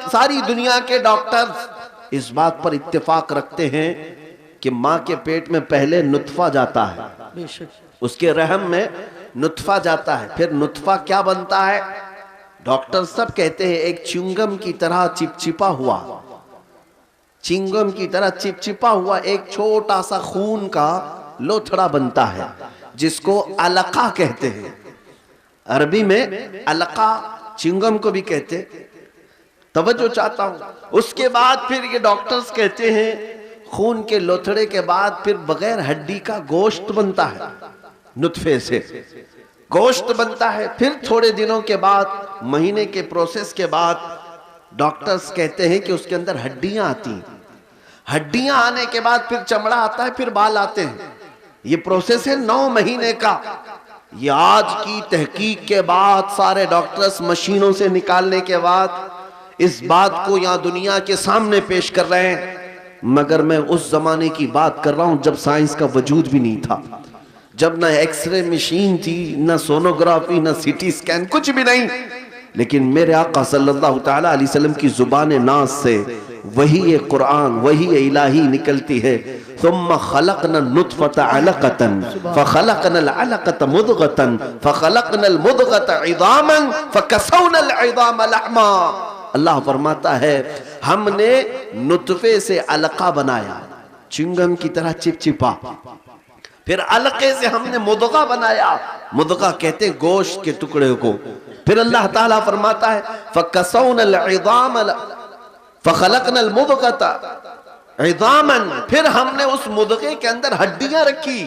सारी दुनिया के डॉक्टर्स इस बात पर इत्तेफाक रखते हैं कि माँ के पेट में पहले नुत्फा जाता है, उसके रहम में नुत्फा जाता है, फिर नुत्फा क्या बनता है? डॉक्टर सब कहते हैं एक च्युइंगम की तरह चिपचिपा हुआ, चिंगम की तरह चिपचिपा हुआ एक छोटा सा खून का लोथड़ा बनता है, जिसको अलका कहते हैं। अरबी में अलका चिंगम को भी कहते। तवज्जो चाहता हूं। उसके बाद फिर ये डॉक्टर्स कहते हैं खून के लोथड़े के बाद फिर बगैर हड्डी का गोश्त बनता है, नुत्फे से गोश्त बनता है। फिर थोड़े दिनों के बाद, महीने के प्रोसेस के बाद, डॉक्टर्स कहते हैं कि उसके अंदर हड्डियां आती हैं। हड्डियां आने के बाद फिर चमड़ा आता है, फिर बाल आते हैं। ये प्रोसेस है 9 महीने का। ये आज की तहकीक के बाद, सारे डॉक्टर्स मशीनों से निकालने के बाद इस बात को यहां दुनिया के सामने पेश कर रहे हैं। मगर मैं उस जमाने की बात कर रहा हूं जब साइंस का वजूद भी नहीं था, जब ना एक्सरे मशीन थी, ना सोनोग्राफी, ना सीटी स्कैन, कुछ भी नहीं। लेकिन मेरे आका सल्लल्लाहु तआला अलैहि वसल्लम की जुबान नाज से वही कुरान, वही इलाही निकलती है। सुम्मा खलक़ना नुत्फ़ता अलक़तन फ़खलक़ना अलक़त मुद्ग़तन फ़खलक़ना मुद्ग़त इज़ामन फ़कसौना इज़ाम लहमा। अल्लाह फरमाता है हमने नुत्फे से अलका बनाया, चिंगम की तरह चिपचिपा, फिर अलके से हमने मुद्गा बनाया, मुद्गा कहते गोश्त के टुकड़े को। फिर अल्लाह ताला फरमाता है फ़कसौनल इज़ाम फ़खलक़नल मुद्ग़ता इज़ामन, फिर हमने उस मुद्गे के अंदर हड्डियां रखी,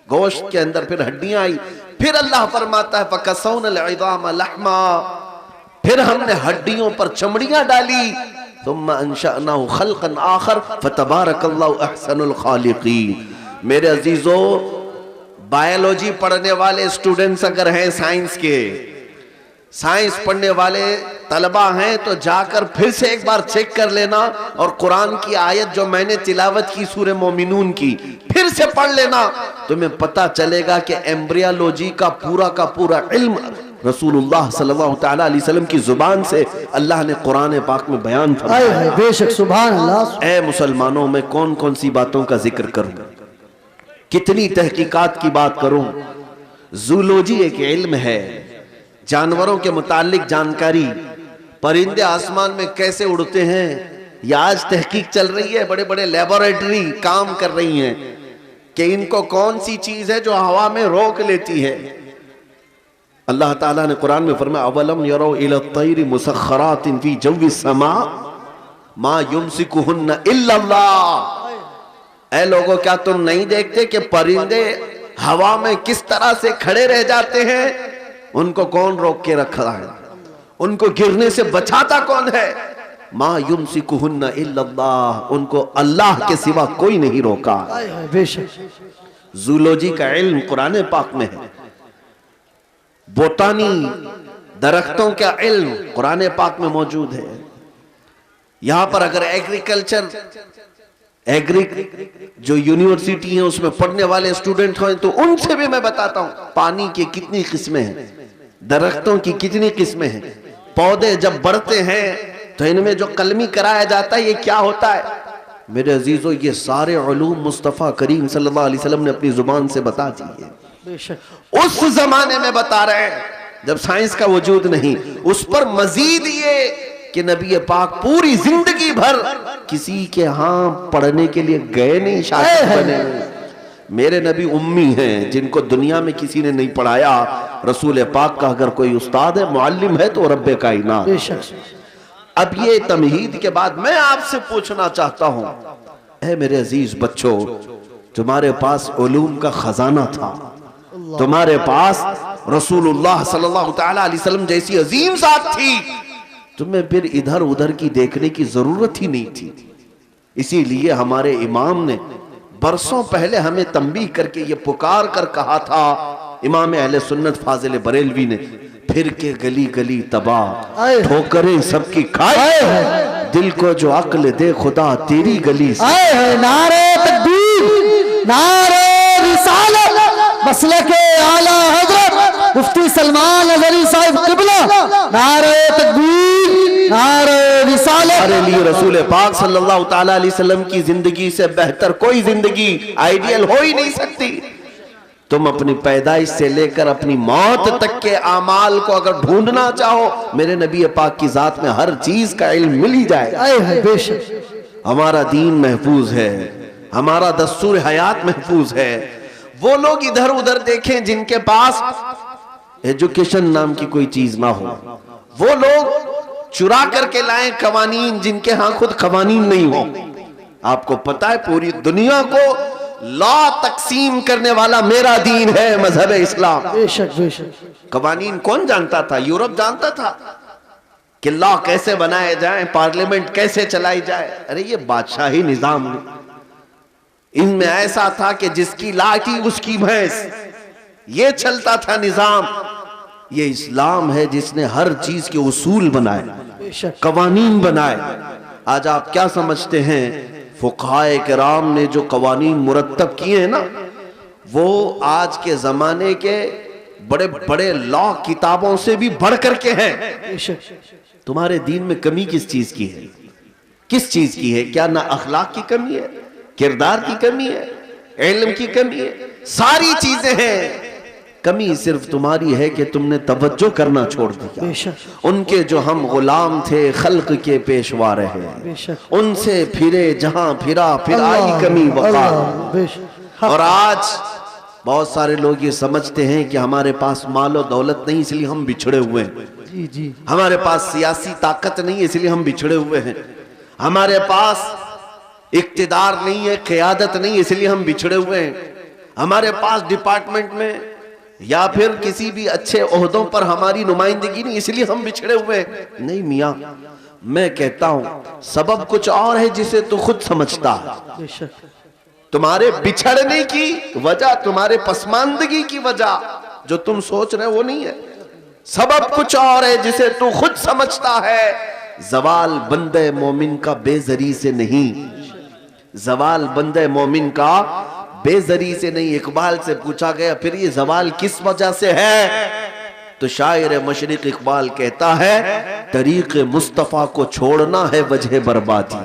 गोश्त के अंदर फिर हड्डियां आई। फिर अल्लाह फरमाता है फ़कसौनल इज़ाम लहमा, फिर हमने हड्डियों पर चमड़ियां डाली। सुम्मा अंशअनाहु खल्क़न आखर फ़तबारकल्लाहु अहसनुल खालिक़ीन। मेरे अजीजों, बायोलॉजी पढ़ने वाले स्टूडेंट्स अगर हैं, साइंस पढ़ने वाले तलबा हैं, तो जाकर फिर से एक बार चेक कर लेना और कुरान की आयत जो मैंने तिलावत की सूरह मोमिनून की, फिर से पढ़ लेना। तुम्हें पता चलेगा कि एम्ब्रियोलॉजी का पूरा इल्म रसूलुल्लाह सल्लल्लाहु तआला अलैहि वसल्लम की जुबान से अल्लाह ने कुरान पाक में बयान फरमाया। बेशक, सुभान अल्लाह। ऐ मुसलमानों, में कौन कौन सी बातों का जिक्र करूं, कितनी तहकीकात की बात करूं। जूलॉजी एक इल्म है, जानवरों के मुतालिक जानकारी, परिंदे आसमान में कैसे उड़ते हैं, यह आज तहकीक चल रही है। बड़े बड़े लेबोरेटरी काम कर रही हैं कि इनको कौन सी चीज है जो हवा में रोक लेती है। अल्लाह ताला ने कुरान में फरमाया अवलम यरो इला तैरी मुसख्खरातिन फी जव्विस समा मा युमसिकुहुन्ना इल्ला अल्लाह। ऐ लोगों, क्या तुम नहीं देखते कि परिंदे हवा में किस तरह से खड़े रह जाते हैं? उनको कौन रोक के रखा है? उनको गिरने से बचाता कौन है? मा युमसिकुहुन्ना इल्ला अल्लाह, उनको अल्लाह के सिवा कोई नहीं रोका। जूलॉजी का इल्म कुरान पाक में है। बोटानी, दरख्तों का इल्म कुरान पाक में मौजूद है। यहां पर अगर जो यूनिवर्सिटी है उसमें पढ़ने वाले स्टूडेंट हैं तो उनसे भी मैं बताता हूं पानी की कितनी किस्में हैं, दरख्तों की कितनी किस्में हैं। पौधे जब बढ़ते हैं तो इनमें जो कलमी कराया जाता है, ये क्या होता है? मेरे अजीजों, ये सारे उलूम मुस्तफ़ा करीम सल्लल्लाहु अलैहि वसल्लम ने अपनी जुबान से बता दी है। उस जमाने में बता रहे हैं जब साइंस का वजूद नहीं। उस पर मजीद ये कि नबी पाक पूरी जिंदगी भर किसी के यहां पढ़ने के लिए गए नहीं, शागिर्द बने। मेरे नबी उम्मी हैं, जिनको दुनिया में किसी ने नहीं पढ़ाया। रसूल पाक का अगर कोई उस्ताद है, मुअल्लिम है, तो रब्बे कायनात। अब ये तमहीद के बाद मैं आपसे पूछना चाहता हूं, ऐ मेरे अजीज बच्चों, तुम्हारे पास उलूम का खजाना था, तुम्हारे पास रसूलुल्लाह सल्लल्लाहु तआला अलैहि वसल्लम जैसी अजीम जात थी, तुम्हें फिर इधर उधर की देखने की जरूरत ही नहीं थी। इसीलिए हमारे इमाम ने बरसों पहले हमें तंबीह करके ये पुकार कर कहा था, इमाम अहले सुन्नत फाजिल बरेलवी ने, फिर के गली गली तबाह, ठोकरें सबकी खाए, दिल को जो अक्ल दे खुदा तेरी गली से। नारे तकबीर, नारे रिसालत, मसलके आला हजरत मुफ्ती सलमान अज़हरी साहिब क़िबला, नारे तकबीर, नारे रिसालत हमारे लिए रसूल पाक सल्लल्लाहु ताला अलैहि वसल्लम की जिंदगी से बेहतर कोई जिंदगी आइडियल हो ही नहीं सकती। तुम अपनी पैदाइश से लेकर अपनी मौत तक के आमाल को अगर ढूंढना चाहो, मेरे नबी पाक की जात में हर चीज का इल्म मिल ही जाएगा। बेशक हमारा दीन महफूज है, हमारा दस्तूर हयात महफूज है। वो लोग इधर उधर देखें जिनके पास एजुकेशन नाम की कोई चीज ना हो, वो लोग चुरा करके लाएं कवानीन जिनके यहां खुद कवानीन नहीं हो। आपको पता है पूरी दुनिया को लॉ तकसीम करने वाला मेरा दीन है, मजहब इस्लाम। बेशक बेशक। कवानीन कौन जानता था? यूरोप जानता था कि लॉ कैसे बनाए जाए, पार्लियामेंट कैसे चलाई जाए। अरे ये बादशाही निजाम, इनमें ऐसा था कि जिसकी लाठी उसकी भैंस, ये चलता था निजाम। ये इस्लाम है जिसने हर चीज के उसूल बनाए, कवानीन बनाए। आज आप क्या समझते हैं, फुक़हाए किराम ने जो कवानीन मुरत्तब किए हैं ना, वो आज के जमाने के बड़े बड़े लॉ किताबों से भी बढ़ करके हैं। तुम्हारे दीन में कमी किस चीज की है? किस चीज की है? क्या ना अखलाक की कमी है, किरदार की कमी है, इल्म की कमी है? सारी चीजें हैं। कमी सिर्फ तुम्हारी है कि तुमने तवज्जो करना छोड़ दिया। उनके जो हम गुलाम थे, खल्क के पेशवा रहे, उनसे फिरे जहां फिरा फिराई कमी वक़ार। और आज बहुत सारे लोग ये समझते हैं कि हमारे पास माल और दौलत नहीं इसलिए हम बिछड़े हुए हैं। जी जी। हमारे पास सियासी ताकत नहीं इसलिए हम बिछड़े हुए हैं। हमारे पास इक्तिदार नहीं है, क़यादत नहीं इसलिए हम बिछड़े हुए हैं। हमारे पास डिपार्टमेंट में या फिर किसी भी अच्छे ओहदों पर हमारी नुमाइंदगी नहीं इसलिए हम बिछड़े हुए हैं। नहीं मियाँ, मैं कहता हूं सबब कुछ और है जिसे तू खुद समझता है। तुम्हारे बिछड़ने की वजह, तुम्हारे पसमानदगी की वजह जो तुम सोच रहे हो वो नहीं है। सबब कुछ और है जिसे तू खुद समझता है। जवाल बंदे मोमिन का बेजरी से नहीं, जवाल बंदे मोमिन का बेजरी से नहीं। इकबाल से पूछा गया फिर ये जवाल किस वजह से है, तो शायर मशरिक इकबाल कहता है तरीक़े मुस्तफ़ा को छोड़ना है वजह बर्बादी।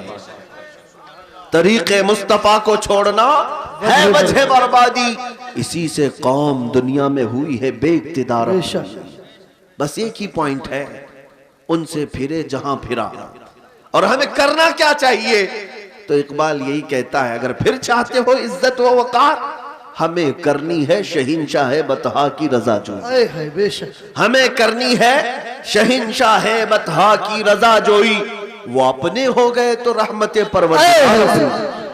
तरीक़े मुस्तफ़ा को छोड़ना है वजह बर्बादी, इसी से कौम दुनिया में हुई है बेइक्तिदार। बस एक ही पॉइंट है, उनसे फिरे जहां फिरा। और हमें करना क्या चाहिए? तो इकबाल यही कहता है अगर फिर चाहते हो इज्जत व वक़ार, हमें करनी है शहीनशाह बतहा की रजा जोई। हमें करनी है शहीनशाह बतहा की रजा जोई। वो अपने हो गए तो रहमत परवरदिगार।